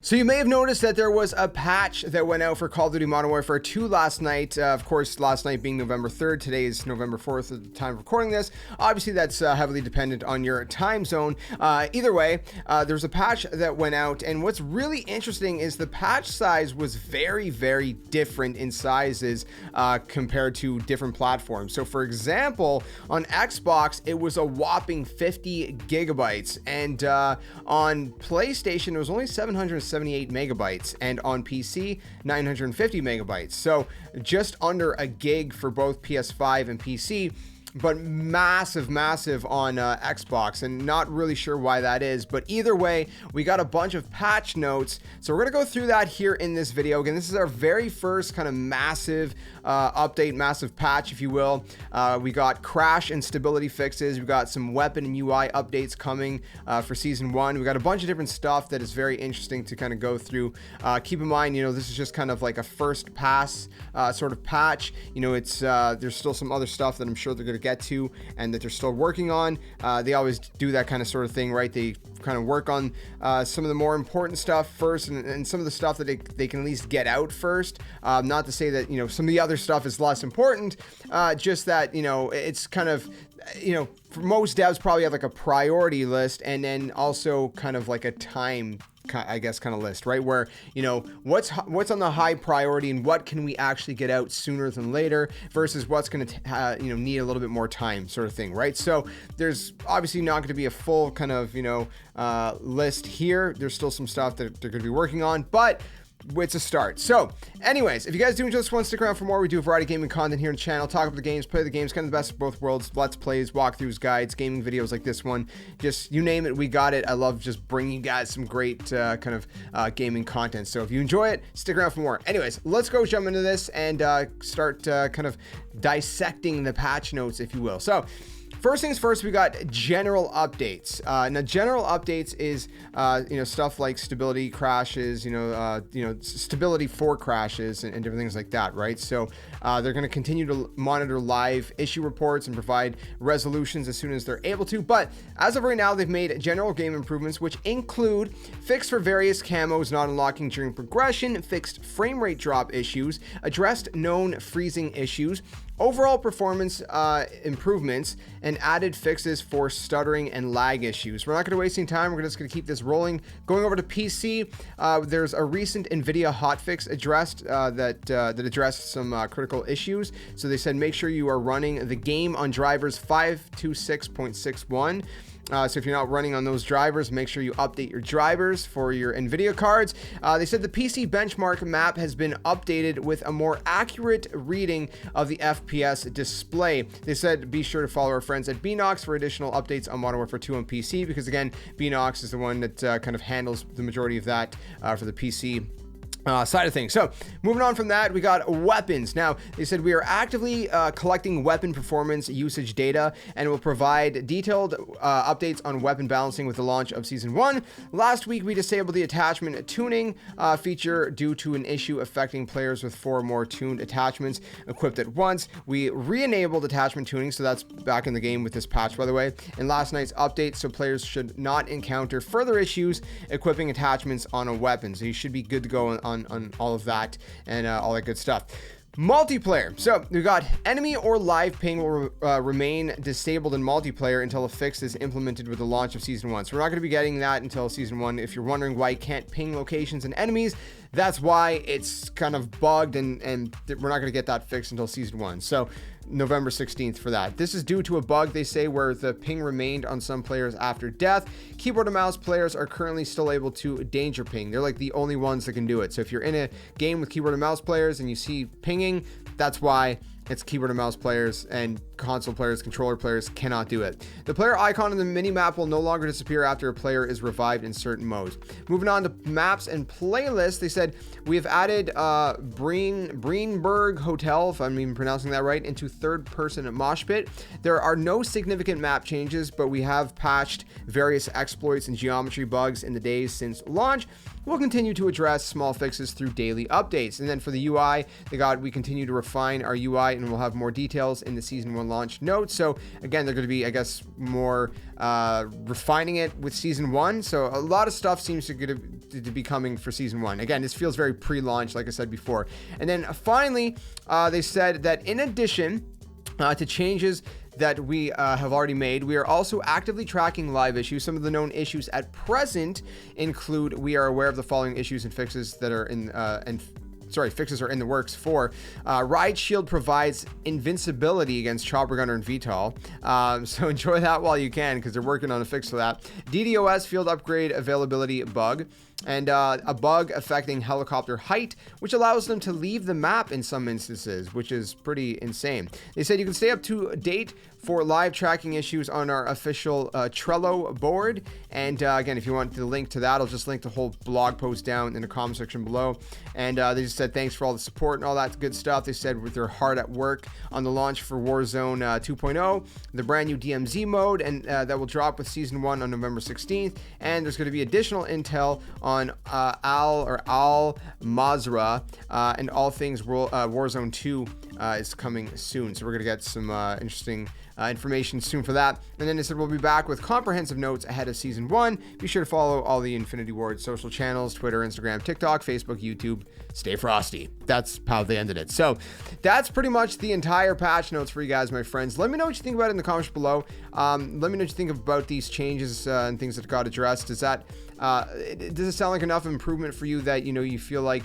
So you may have noticed that there was a patch that went out for Call of Duty Modern Warfare 2 last night. Of course, last night being November 3rd, today is November 4th at the time of recording this. Obviously, that's heavily dependent on your time zone. Either way, there's a patch that went out, and what's really interesting is the patch size was very, very different in sizes compared to different platforms. So for example, on Xbox, it was a whopping 50 gigabytes, and on PlayStation, it was only 778 megabytes, and on PC 950 megabytes. So just under a gig for both PS5 and PC, but massive on Xbox, and not really sure why that is. But either way, we got a bunch of patch notes, so we're gonna go through that here in this video. Again, this is our very first kind of massive update, massive patch, if you will. We got crash and stability fixes. We got some weapon and UI updates coming for season 1. We got a bunch of different stuff that is very interesting to kind of go through. Keep in mind, you know, this is just kind of like a first pass sort of patch. You know, it's there's still some other stuff that I'm sure they're gonna get to and that they're still working on. They always do that kind of sort of thing, right? They kind of work on some of the more important stuff first, and some of the stuff that they can at least get out first. Not to say that, you know, some of the other stuff is less important, just that, you know, it's kind of, you know, for most devs probably have like a priority list, and then also kind of like a time, I guess, kind of list, right? Where, you know, what's on the high priority and what can we actually get out sooner than later versus what's going to, you know, need a little bit more time, sort of thing, right? So there's obviously not going to be a full kind of, you know, list here. There's still some stuff that they're going to be working on, but it's a start. So anyways, if you guys do enjoy this one, stick around for more. We do a variety of gaming content here on the channel, talk about the games, play the games, kind of the best of both worlds, let's plays, walkthroughs, guides, gaming videos like this one, just you name it, we got it. I love just bringing you guys some great kind of gaming content. So if you enjoy it, stick around for more. Anyways, let's go jump into this and start kind of dissecting the patch notes, if you will. So first things first, we got general updates. Now, general updates is, you know, stuff like stability crashes, you know, stability for crashes and different things like that, right? So they're going to continue to monitor live issue reports and provide resolutions as soon as they're able to. But as of right now, they've made general game improvements, which include fix for various camos not unlocking during progression, fixed frame rate drop issues, addressed known freezing issues, overall performance improvements, and added fixes for stuttering and lag issues. We're not going to waste any time. We're just going to keep this rolling. Going over to PC, there's a recent NVIDIA hotfix addressed that addressed some critical issues. So they said make sure you are running the game on drivers 526.61. So if you're not running on those drivers, make sure you update your drivers for your NVIDIA cards. They said the PC benchmark map has been updated with a more accurate reading of the FPS display. They said be sure to follow our friends at BENQ for additional updates on Modern Warfare 2 on PC, because again, BENQ is the one that kind of handles the majority of that for the PC side of things. So moving on from that, we got weapons. Now, they said we are actively collecting weapon performance usage data and will provide detailed updates on weapon balancing with the launch of season 1. Last week, we disabled the attachment tuning feature due to an issue affecting players with 4 or more tuned attachments equipped at once. We re-enabled attachment tuning, so that's back in the game with this patch, by the way, in last night's update, so players should not encounter further issues equipping attachments on a weapon. So you should be good to go on all of that and all that good stuff. Multiplayer. So we got enemy or live ping will remain disabled in multiplayer until a fix is implemented with the launch of season 1. So we're not going to be getting that until season 1. If you're wondering why you can't ping locations and enemies, that's why it's kind of bugged, and we're not going to get that fixed until season 1. So November 16th for that. This is due to a bug, they say, where the ping remained on some players after death. Keyboard and mouse players are currently still able to danger ping. They're like the only ones that can do it. So if you're in a game with keyboard and mouse players and you see pinging, that's why. It's keyboard and mouse players, and console players, controller players cannot do it. The player icon on the mini-map will no longer disappear after a player is revived in certain modes. Moving on to maps and playlists, they said we have added Breenberg Hotel, if I'm even pronouncing that right, into third-person mosh pit. There are no significant map changes, but we have patched various exploits and geometry bugs in the days since launch. We'll continue to address small fixes through daily updates. And then for the UI, we continue to refine our UI tonight, and we'll have more details in the Season 1 launch notes. So again, they're going to be, I guess, more refining it with Season 1. So a lot of stuff seems to be coming for Season 1. Again, this feels very pre-launch, like I said before. And then finally, they said that in addition to changes that we have already made, we are also actively tracking live issues. Some of the known issues at present include: we are aware of the following issues and fixes that are in fixes are in the works for Ride Shield provides invincibility against Chopper Gunner and VTOL. So enjoy that while you can, because they're working on a fix for that. DDoS field upgrade availability bug, and a bug affecting helicopter height, which allows them to leave the map in some instances, which is pretty insane. They said you can stay up to date for live tracking issues on our official Trello board. And again, if you want the link to that, I'll just link the whole blog post down in the comment section below. And they just said thanks for all the support and all that good stuff. They said they're hard at work on the launch for Warzone 2.0, the brand new DMZ mode, and that will drop with Season 1 on November 16th. And there's going to be additional intel on Al Mazrah, and all things Warzone 2 is coming soon. So we're going to get some interesting information soon for that. And then they said we'll be back with comprehensive notes ahead of Season 1. Be sure to follow all the Infinity Ward social channels: Twitter, Instagram, TikTok, Facebook, YouTube. Stay frosty. That's how they ended it. So that's pretty much the entire patch notes for you guys, my friends. Let me know what you think about it in the comments below. Let me know what you think about these changes and things that got addressed. Does it sound like enough improvement for you that you feel like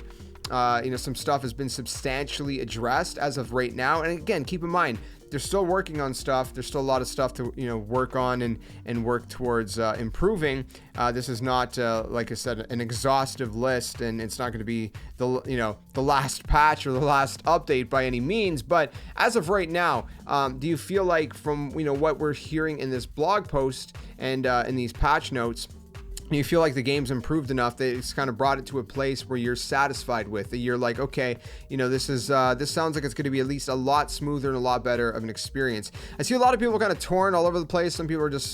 some stuff has been substantially addressed as of right now? And again, keep in mind, they're still working on stuff. There's still a lot of stuff to work on and work towards improving. This is not like I said, an exhaustive list, and it's not going to be the last patch or the last update by any means. But as of right now, do you feel like from what we're hearing in this blog post and in these patch notes, you feel like the game's improved enough that it's kind of brought it to a place where you're satisfied with, that you're like, okay, this sounds like it's going to be at least a lot smoother and a lot better of an experience? I see a lot of people kind of torn all over the place. Some people are just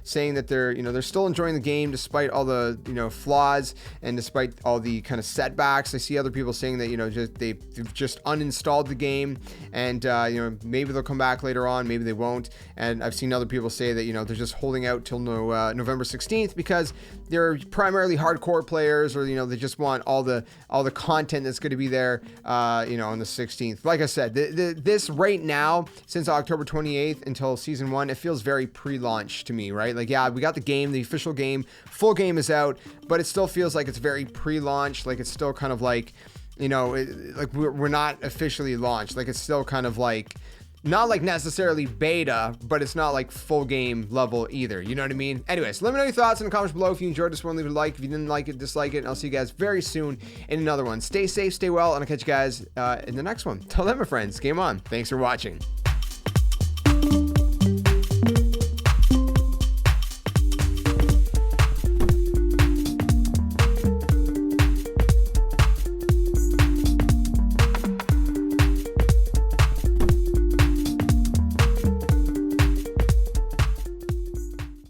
saying that they're still enjoying the game despite all the flaws and despite all the kind of setbacks. I see other people saying that they've just uninstalled the game, and maybe they'll come back later on, maybe they won't. And I've seen other people say that they're just holding out till November 16th because they're primarily hardcore players, or they just want all the content that's going to be there on the 16th. Like I said, this right now, since October 28th until Season 1, it feels very pre-launch to me, right? Like, yeah, we got the game, the official game, full game is out, but it still feels like it's very pre-launch. Like, it's still kind of like like we're not officially launched. Like, it's still kind of like not like necessarily beta, but it's not like full game level either. You know what I mean? Anyways, let me know your thoughts in the comments below. If you enjoyed this one, leave a like. If you didn't like it, dislike it. And I'll see you guys very soon in another one. Stay safe, stay well, and I'll catch you guys in the next one. Till then, my friends, game on. Thanks for watching.